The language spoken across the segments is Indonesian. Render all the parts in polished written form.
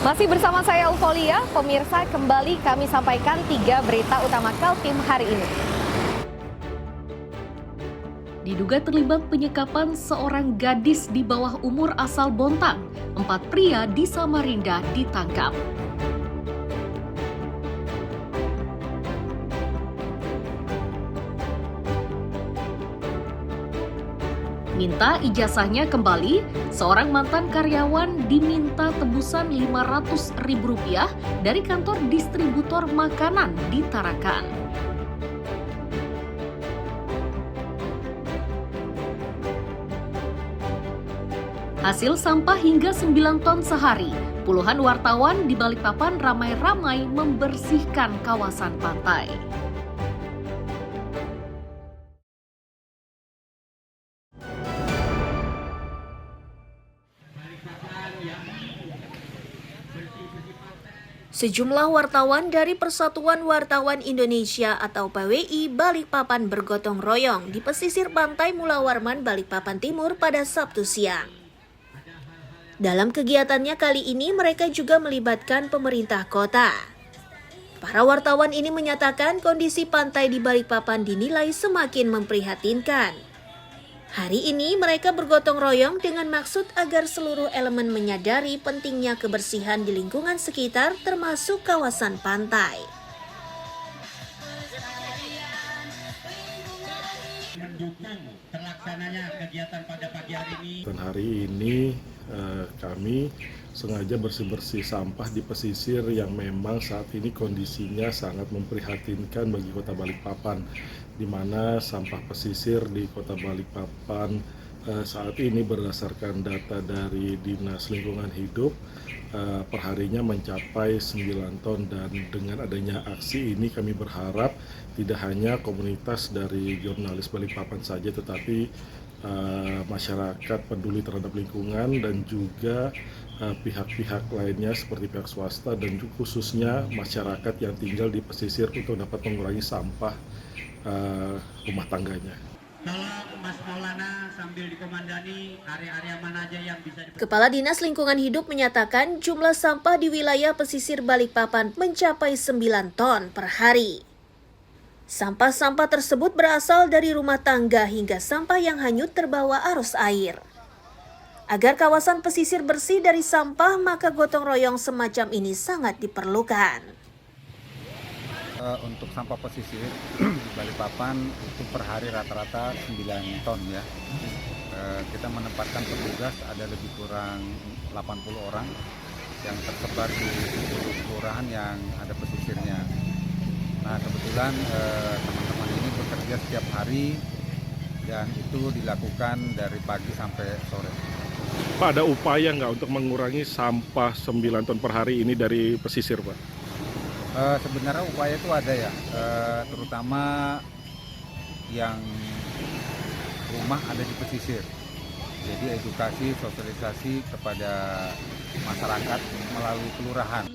Masih bersama saya Eufolia, pemirsa kembali kami sampaikan 3 berita utama Kaltim hari ini. Diduga terlibat penyekapan seorang gadis di bawah umur asal Bontang, 4 pria di Samarinda ditangkap. Minta ijazahnya kembali, seorang mantan karyawan diminta tebusan Rp500.000 dari kantor distributor makanan di Tarakan. Hasil sampah hingga 9 ton sehari, puluhan wartawan di Balikpapan ramai-ramai membersihkan kawasan pantai. Sejumlah wartawan dari Persatuan Wartawan Indonesia atau PWI Balikpapan bergotong royong di pesisir pantai Mula Warman, Balikpapan Timur pada Sabtu siang. Dalam kegiatannya kali ini mereka juga melibatkan pemerintah kota. Para wartawan ini menyatakan kondisi pantai di Balikpapan dinilai semakin memprihatinkan. Hari ini mereka bergotong royong dengan maksud agar seluruh elemen menyadari pentingnya kebersihan di lingkungan sekitar termasuk kawasan pantai. Mendukung terlaksananya kegiatan pada pagi hari ini. Dan hari ini kami sengaja bersih-bersih sampah di pesisir yang memang saat ini kondisinya sangat memprihatinkan bagi Kota Balikpapan, di mana sampah pesisir di Kota Balikpapan saat ini berdasarkan data dari Dinas Lingkungan Hidup perharinya mencapai 9 ton, dan dengan adanya aksi ini kami berharap tidak hanya komunitas dari jurnalis Balikpapan saja, tetapi masyarakat peduli terhadap lingkungan dan juga pihak-pihak lainnya seperti pihak swasta dan juga khususnya masyarakat yang tinggal di pesisir untuk dapat mengurangi sampah rumah tangganya. Tolong Mas Maulana sambil dikomandani area-area mana aja yang bisa Kepala Dinas Lingkungan Hidup menyatakan jumlah sampah di wilayah pesisir Balikpapan mencapai 9 ton per hari. Sampah-sampah tersebut berasal dari rumah tangga hingga sampah yang hanyut terbawa arus air. Agar kawasan pesisir bersih dari sampah, maka gotong royong semacam ini sangat diperlukan. Untuk sampah pesisir di Balikpapan itu per hari rata-rata 9 ton ya. Kita menempatkan petugas ada lebih kurang 80 orang yang tersebar di 10 kelurahan yang ada pesisirnya. Nah kebetulan teman-teman ini bekerja setiap hari dan itu dilakukan dari pagi sampai sore. Pak, ada upaya nggak untuk mengurangi sampah 9 ton per hari ini dari pesisir, Pak? Sebenarnya upaya itu ada ya, terutama yang rumah ada di pesisir. Jadi edukasi, sosialisasi kepada masyarakat melalui kelurahan.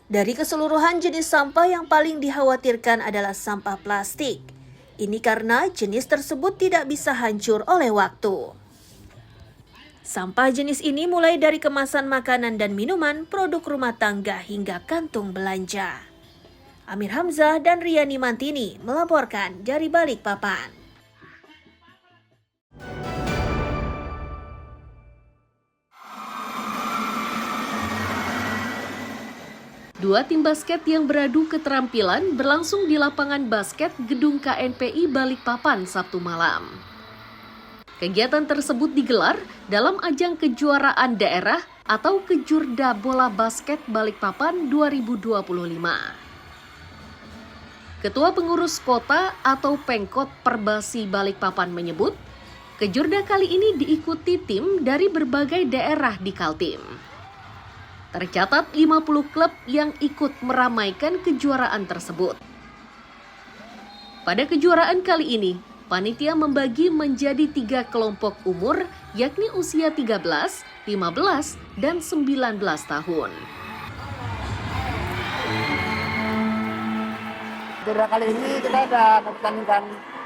Dari keseluruhan jenis sampah yang paling dikhawatirkan adalah sampah plastik. Ini karena jenis tersebut tidak bisa hancur oleh waktu. Sampah jenis ini mulai dari kemasan makanan dan minuman, produk rumah tangga hingga kantung belanja. Amir Hamzah dan Riani Mantini melaporkan dari Balikpapan. Dua tim basket yang beradu keterampilan berlangsung di lapangan basket Gedung KNPI Balikpapan Sabtu malam. Kegiatan tersebut digelar dalam ajang kejuaraan daerah atau Kejurda Bola Basket Balikpapan 2025. Ketua Pengurus Kota atau Pengkot Perbasi Balikpapan menyebut, Kejurda kali ini diikuti tim dari berbagai daerah di Kaltim. Tercatat 50 klub yang ikut meramaikan kejuaraan tersebut. Pada kejuaraan kali ini, panitia membagi menjadi 3 kelompok umur, yakni usia 13, 15, dan 19 tahun. Kejurda kali ini kita ada mempertandingkan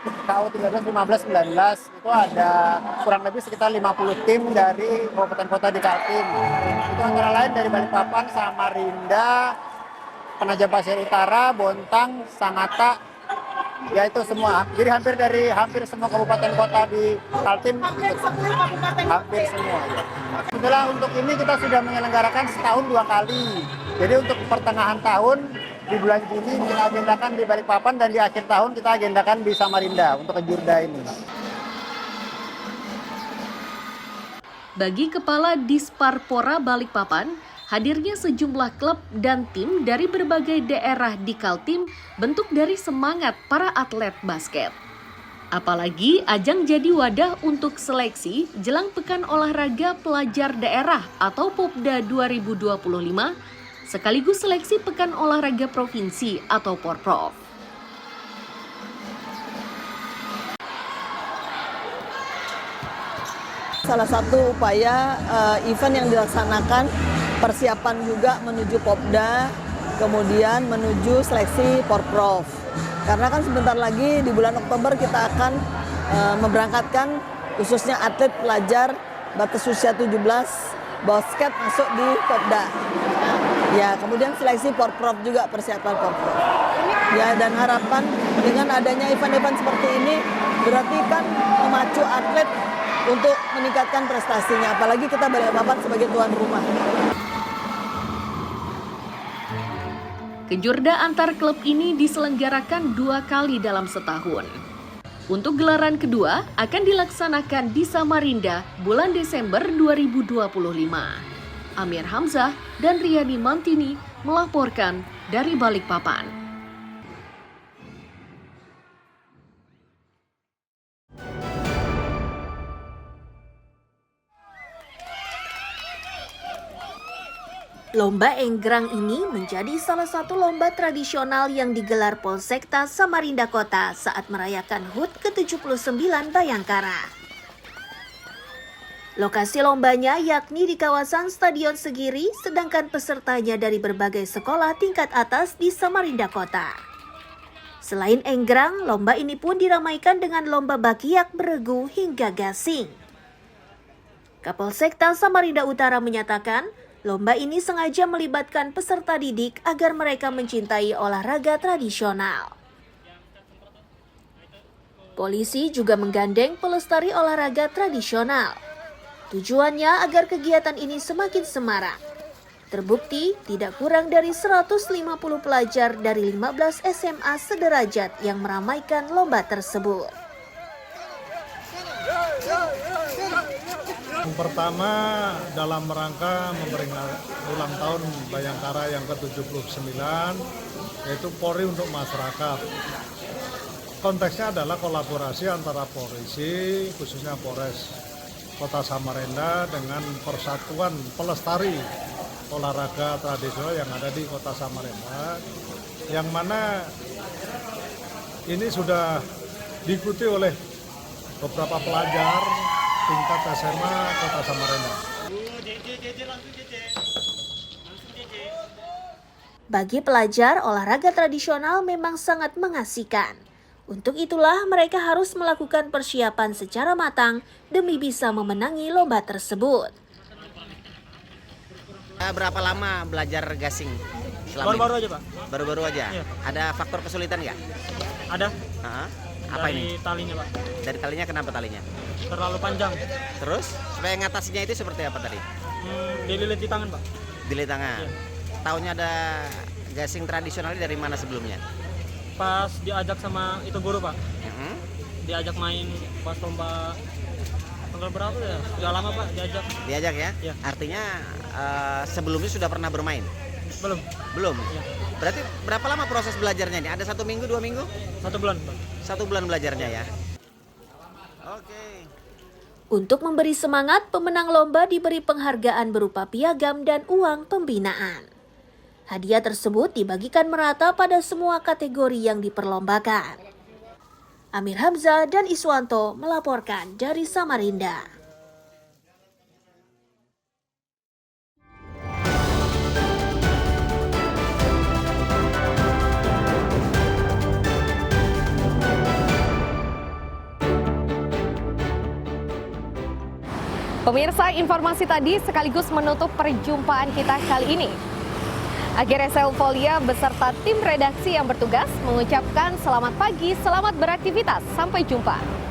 KU 13, 15, 19 itu ada kurang lebih sekitar 50 tim dari kabupaten kota di Kaltim. Itu antara lain dari Balikpapan, Samarinda, Penajam Pasir Utara, Bontang, Sangatta, ya itu semua. Jadi hampir semua kabupaten kota di Kaltim hampir semua. Setelah untuk ini kita sudah menyelenggarakan setahun 2 kali. Jadi untuk pertengahan tahun di bulan Juni kita agendakan di Balikpapan dan di akhir tahun kita agendakan di Samarinda untuk Kejurda ini. Bagi Kepala Disparpora Balikpapan, hadirnya sejumlah klub dan tim dari berbagai daerah di Kaltim bentuk dari semangat para atlet basket. Apalagi ajang jadi wadah untuk seleksi jelang Pekan Olahraga Pelajar Daerah atau Popda 2025, sekaligus seleksi Pekan Olahraga Provinsi atau Porprov. Salah satu upaya event yang dilaksanakan persiapan juga menuju Popda, kemudian menuju seleksi Porprov. Karena kan sebentar lagi di bulan Oktober kita akan memberangkatkan khususnya atlet pelajar batas usia 17 basket masuk di Popda. Ya, kemudian seleksi Porprov juga, persiapan Porprov. Ya, dan harapan dengan adanya event-event seperti ini berarti kan memacu atlet untuk meningkatkan prestasinya, apalagi kita Balikpapan sebagai tuan rumah. Kejurda antar klub ini diselenggarakan 2 kali dalam setahun. Untuk gelaran kedua akan dilaksanakan di Samarinda bulan Desember 2025. Amir Hamzah dan Riyani Mantini melaporkan dari Balikpapan. Lomba Enggrang ini menjadi salah satu lomba tradisional yang digelar Polsekta Samarinda Kota saat merayakan HUT ke-79 Bayangkara. Lokasi lombanya yakni di kawasan Stadion Segiri, sedangkan pesertanya dari berbagai sekolah tingkat atas di Samarinda Kota. Selain Enggrang, lomba ini pun diramaikan dengan lomba bakiak, beregu, hingga gasing. Kapolsekta Samarinda Utara menyatakan, lomba ini sengaja melibatkan peserta didik agar mereka mencintai olahraga tradisional. Polisi juga menggandeng pelestari olahraga tradisional. Tujuannya agar kegiatan ini semakin semarak. Terbukti tidak kurang dari 150 pelajar dari 15 SMA sederajat yang meramaikan lomba tersebut. Yang pertama dalam rangka memperingati ulang tahun Bayangkara yang ke-79, yaitu Polri untuk masyarakat. Konteksnya adalah kolaborasi antara polisi, khususnya Polres Kota Samarinda dengan Persatuan Pelestari Olahraga Tradisional yang ada di Kota Samarinda, yang mana ini sudah diikuti oleh beberapa pelajar tingkat SMA Kota Samarinda. Bagi pelajar, olahraga tradisional memang sangat mengasihkan. Untuk itulah mereka harus melakukan persiapan secara matang demi bisa memenangi lomba tersebut. Berapa lama belajar gasing? Baru-baru aja, Pak. Baru-baru aja? Iya. Ada faktor kesulitan nggak? Ada. Apa dari ini? Talinya, Pak. Dari talinya, kenapa talinya? Terlalu panjang. Terus, supaya ngatasinya itu seperti apa tadi? Dililit di tangan, Pak. Dililit tangan? Iya. Taunya ada gasing tradisional dari mana sebelumnya? Pas diajak sama itu guru, Pak. Diajak main pas lomba tanggal berapa ya? Sudah lama, Pak, diajak. Diajak ya? Iya. Artinya sebelumnya sudah pernah bermain? Belum. Belum? Iya. Berarti berapa lama proses belajarnya ini? Ada 1 minggu, 2 minggu? 1 bulan, Pak. 1 bulan belajarnya ya? Oke. Untuk memberi semangat, pemenang lomba diberi penghargaan berupa piagam dan uang pembinaan. Hadiah tersebut dibagikan merata pada semua kategori yang diperlombakan. Amir Hamzah dan Iswanto melaporkan dari Samarinda. Pemirsa, informasi tadi sekaligus menutup perjumpaan kita kali ini. Akhirnya saya Eufolia beserta tim redaksi yang bertugas mengucapkan selamat pagi, selamat beraktivitas. Sampai jumpa.